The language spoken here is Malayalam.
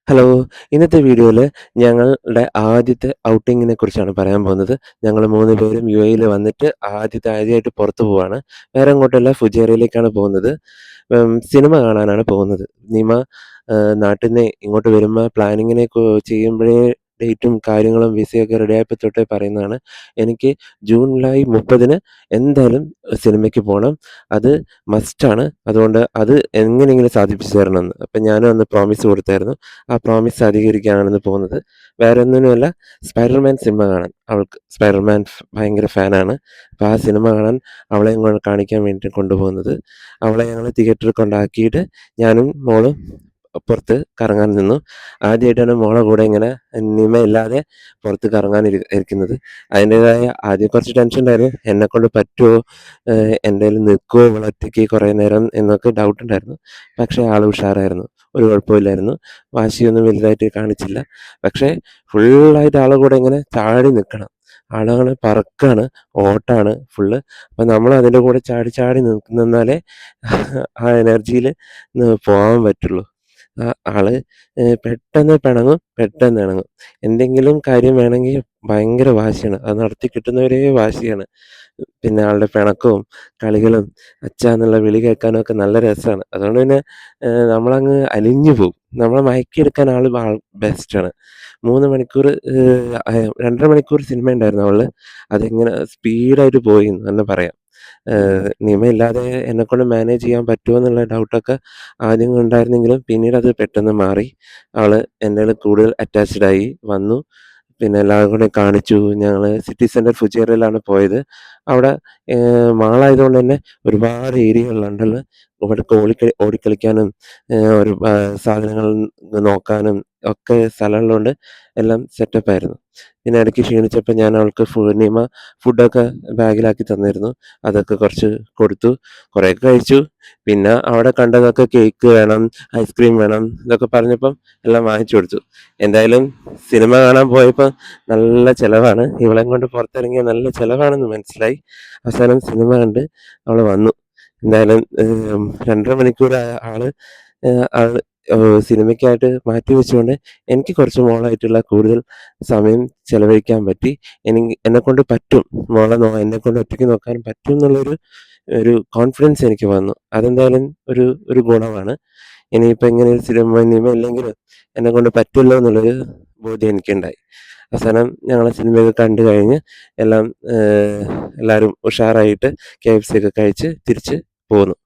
ഹലോ. ഇന്നത്തെ വീഡിയോയിൽ ഞങ്ങളുടെ ആദ്യത്തെ ഔട്ടിങ്ങിനെ കുറിച്ചാണ് പറയാൻ പോകുന്നത്. ഞങ്ങൾ 3 പേരും യുഎഇയിൽ വന്നിട്ട് ആദ്യമായിട്ട് പുറത്ത് പോവാണ്. വേറെ എങ്ങോട്ടുമല്ല, ഫുജൈറയിലേക്കാണ് പോകുന്നത്. സിനിമ കാണാനാണ് പോകുന്നത്. നിമ നാട്ടിൽനിന്ന് ഇങ്ങോട്ട് വരുമ്പോൾ പ്ലാനിങ്ങിനെ ചെയ്യുമ്പോഴേ ഡേറ്റും കാര്യങ്ങളും വിസയൊക്കെ റെഡിയായപ്പോൾ തൊട്ടേ പറയുന്നതാണ്. എനിക്ക് ജൂലൈ 30 എന്തായാലും സിനിമയ്ക്ക് പോകണം. അത് മസ്റ്റാണ്. അതുകൊണ്ട് അത് എങ്ങനെയെങ്കിലും സാധിപ്പിച്ചു തരണമെന്ന്. അപ്പം ഞാനും അന്ന് പ്രോമിസ് കൊടുത്തായിരുന്നു. ആ പ്രോമിസ് അധികരിക്കാനാണ് പോകുന്നത്. വേറെ ഒന്നിനുമല്ല, സ്പൈഡർമാൻ സിനിമ കാണാൻ. അവൾക്ക് സ്പൈഡർമാൻ ഭയങ്കര ഫാനാണ്. അപ്പോൾ ആ സിനിമ കാണാൻ അവളെയും കൂടെ കാണിക്കാൻ വേണ്ടിയിട്ട് കൊണ്ടുപോകുന്നത്. അവളെ ഞങ്ങൾ തിയേറ്ററിൽ കൊണ്ടാക്കിയിട്ട് ഞാനും മോളും പുറത്ത് കറങ്ങാൻ നിന്നു. ആദ്യമായിട്ടാണ് മോളെ കൂടെ ഇങ്ങനെ നിമയില്ലാതെ പുറത്ത് കറങ്ങാൻ ഇരിക്കുന്നത്. അതിൻ്റേതായ ആദ്യം കുറച്ച് ടെൻഷൻ ഉണ്ടായിരുന്നു. എന്നെക്കൊണ്ട് പറ്റുമോ, എൻ്റെ കയ്യിൽ നിൽക്കുമോ ഇവളൊറ്റയ്ക്ക് കുറേ നേരം എന്നൊക്കെ ഡൗട്ട് ഉണ്ടായിരുന്നു. പക്ഷേ ആൾ ഉഷാറായിരുന്നു. ഒരു കുഴപ്പമില്ലായിരുന്നു. വാശിയൊന്നും വലുതായിട്ട് കാണിച്ചില്ല. പക്ഷേ ഫുള്ളായിട്ട് ആളെ കൂടെ ഇങ്ങനെ ചാടി നിൽക്കണം. ആളങ്ങനെ പറക്കാണ്, ഓട്ടാണ് ഫുള്ള്. അപ്പം നമ്മൾ അതിൻ്റെ കൂടെ ചാടി ചാടി നിന്നാലേ ആ എനർജിയിൽ പോകാൻ പറ്റുള്ളൂ. ആള് പെട്ടെന്ന് പിണങ്ങും, പെട്ടെന്ന് ഇണങ്ങും. എന്തെങ്കിലും കാര്യം വേണമെങ്കിൽ ഭയങ്കര വാശിയാണ്. അത് നടത്തി കിട്ടുന്നവരേ വാശിയാണ്. പിന്നെ ആളുടെ പിണക്കവും കളികളും അച്ഛാന്നുള്ള വിളി കേൾക്കാനും ഒക്കെ നല്ല രസമാണ്. അതുകൊണ്ട് പിന്നെ നമ്മളങ്ങ് അലിഞ്ഞു പോകും. നമ്മളെ മയക്കിയെടുക്കാൻ ആൾ ബെസ്റ്റാണ്. 3 മണിക്കൂർ 2.5 മണിക്കൂർ സിനിമ ഉണ്ടായിരുന്നു അവള്. അതിങ്ങനെ സ്പീഡായിട്ട് പോയി എന്ന് തന്നെ പറയാം. നിയമമില്ലാതെ എന്നെക്കൊണ്ട് മാനേജ് ചെയ്യാൻ പറ്റുമോ എന്നുള്ള ഡൗട്ടൊക്കെ ആദ്യം ഉണ്ടായിരുന്നെങ്കിലും പിന്നീട് അത് പെട്ടെന്ന് മാറി. അവൾ എന്നോട് കൂടുതൽ അറ്റാച്ച്ഡായി വന്നു. പിന്നെ എല്ലാവരും കൂടെ കാണിച്ചു. ഞങ്ങൾ സിറ്റി സെൻറ്റർ ഫുജൈറയിലാണ് പോയത്. അവിടെ മാളായതുകൊണ്ട് തന്നെ ഒരുപാട് ഏരിയകളുണ്ടല്ലോ. ഇവിടേക്ക് ഓടിക്കളിക്കാനും ഒരു സാധനങ്ങൾ നോക്കാനും ഒക്കെ സ്ഥലമുള്ളതുകൊണ്ട് എല്ലാം സെറ്റപ്പായിരുന്നു. പിന്നെ ഇടയ്ക്ക് ക്ഷീണിച്ചപ്പോൾ ഞാൻ അവൾക്ക് നിമ ഫുഡൊക്കെ ബാഗിലാക്കി തന്നിരുന്നു. അതൊക്കെ കുറച്ച് കൊടുത്തു. കുറേയൊക്കെ കഴിച്ചു. പിന്നെ അവിടെ കണ്ടതൊക്കെ കേക്ക് വേണം, ഐസ്ക്രീം വേണം ഇതൊക്കെ പറഞ്ഞപ്പം എല്ലാം വാങ്ങിച്ചു കൊടുത്തു. എന്തായാലും സിനിമ കാണാൻ പോയപ്പോൾ നല്ല ചിലവാണ്. ഇവളെയും കൊണ്ട് പുറത്തിറങ്ങിയാൽ നല്ല ചിലവാണെന്ന് മനസ്സിലായി. അവസാനം സിനിമ കണ്ട് അവൾ വന്നു. എന്തായാലും 2.5 മണിക്കൂർ ആള് സിനിമയ്ക്കായിട്ട് മാറ്റി വെച്ചുകൊണ്ട് എനിക്ക് കുറച്ച് മോളായിട്ടുള്ള കൂടുതൽ സമയം ചെലവഴിക്കാൻ പറ്റി. എന്നെക്കൊണ്ട് പറ്റും, എന്നെക്കൊണ്ട് ഒറ്റയ്ക്ക് നോക്കാൻ പറ്റും എന്നുള്ളൊരു കോൺഫിഡൻസ് എനിക്ക് വന്നു. അതെന്തായാലും ഒരു ഗുണമാണ്. ഇനിയിപ്പോൾ ഇങ്ങനെ ഒരു സിനിമ ഇല്ലെങ്കിലും എന്നെക്കൊണ്ട് പറ്റുമല്ലോ എന്നുള്ളൊരു ബോധ്യം എനിക്കുണ്ടായി. അവസാനം ഞങ്ങൾ സിനിമയൊക്കെ കണ്ടു കഴിഞ്ഞ് എല്ലാം എല്ലാവരും ഉഷാറായിട്ട് KFC ഒക്കെ കഴിച്ച് തിരിച്ച് പോന്നു.